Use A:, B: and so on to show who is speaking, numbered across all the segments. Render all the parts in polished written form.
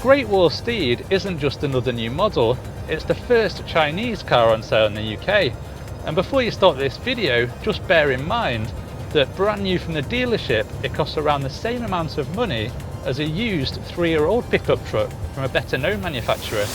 A: Great Wall Steed isn't just another new model, it's the first Chinese car on sale in the UK. And before you start this video, just bear in mind that brand new from the dealership, it costs around the same amount of money as a used 3-year-old pickup truck from a better known manufacturer.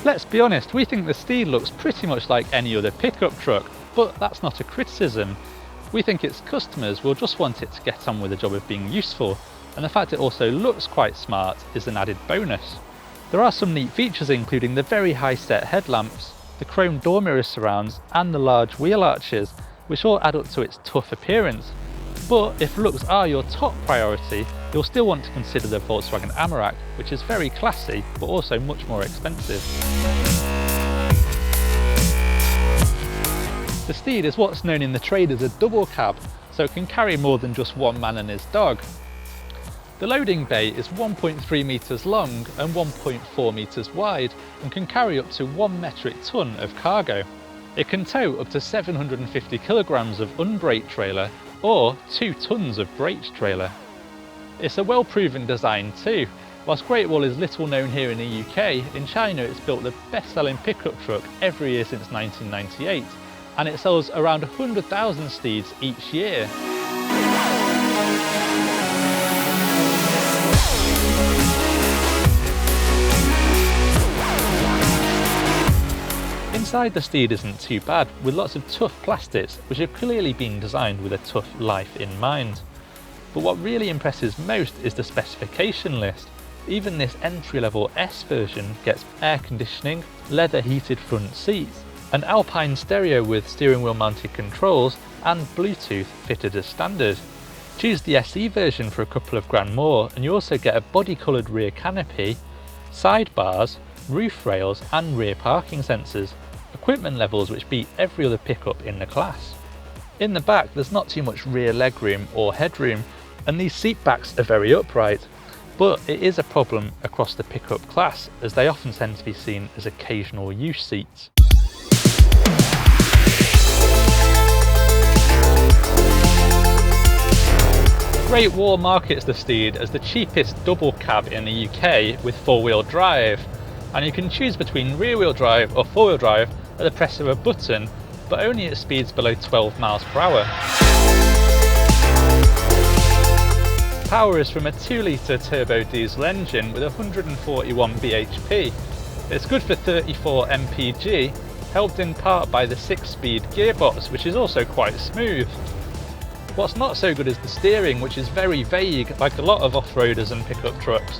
A: Let's be honest, we think the Steed looks pretty much like any other pickup truck, but that's not a criticism. We think its customers will just want it to get on with the job of being useful, and the fact it also looks quite smart is an added bonus. There are some neat features including the very high set headlamps, the chrome door mirror surrounds and the large wheel arches, which all add up to its tough appearance. But if looks are your top priority, you'll still want to consider the Volkswagen Amarok, which is very classy but also much more expensive. The Steed is what's known in the trade as a double cab, so it can carry more than just one man and his dog. The loading bay is 1.3 metres long and 1.4 metres wide and can carry up to 1 metric tonne of cargo. It can tow up to 750 kilograms of unbraked trailer or 2 tonnes of braked trailer. It's a well-proven design too. Whilst Great Wall is little known here in the UK, in China it's built the best-selling pickup truck every year since 1998, and it sells around 100,000 Steeds each year. Inside the Steed isn't too bad, with lots of tough plastics which have clearly been designed with a tough life in mind. But what really impresses most is the specification list. Even this entry-level S version gets air conditioning, leather heated front seats, an Alpine stereo with steering wheel mounted controls and Bluetooth fitted as standard. Choose the SE version for a couple of grand more and you also get a body coloured rear canopy, sidebars, roof rails and rear parking sensors, equipment levels which beat every other pickup in the class. In the back there's not too much rear legroom or headroom, and these seat backs are very upright, but it is a problem across the pickup class as they often tend to be seen as occasional use seats. Great Wall markets the Steed as the cheapest double cab in the UK with 4-wheel drive, and you can choose between rear-wheel drive or 4-wheel drive at the press of a button, but only at speeds below 12 miles per hour. Power is from a 2-litre turbo diesel engine with 141 bhp. It's good for 34 mpg, helped in part by the 6-speed gearbox, which is also quite smooth. What's not so good is the steering, which is very vague like a lot of off-roaders and pickup trucks.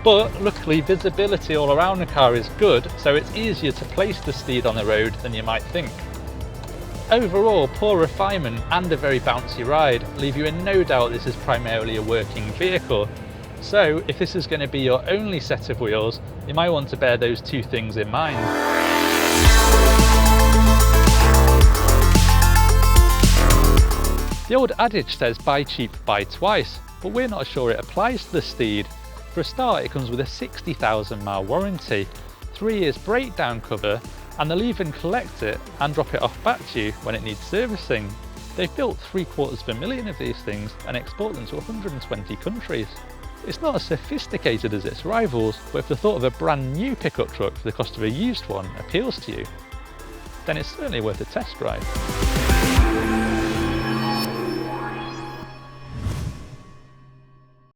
A: But luckily visibility all around the car is good, so it's easier to place the Steed on the road than you might think. Overall, poor refinement and a very bouncy ride leave you in no doubt this is primarily a working vehicle. So if this is going to be your only set of wheels, you might want to bear those two things in mind. The old adage says buy cheap, buy twice, but we're not sure it applies to the Steed. For a start, it comes with a 60,000 mile warranty, 3 years breakdown cover, and they'll even collect it and drop it off back to you when it needs servicing. They've built 750,000 of these things and export them to 120 countries. It's not as sophisticated as its rivals, but if the thought of a brand new pickup truck for the cost of a used one appeals to you, then it's certainly worth a test drive.